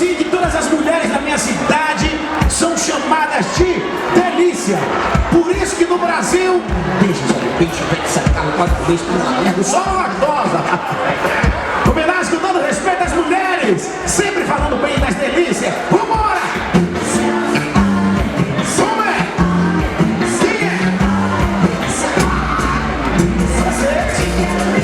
assim que todas as mulheres da minha cidade são chamadas de delícia. Por isso que no Brasil, beijo, vai sacar quatro vezes por ano, só uma lactosa. Homenagem com todo respeito às mulheres, sempre falando bem das delícias. Vambora! Como é? Quem é? Você?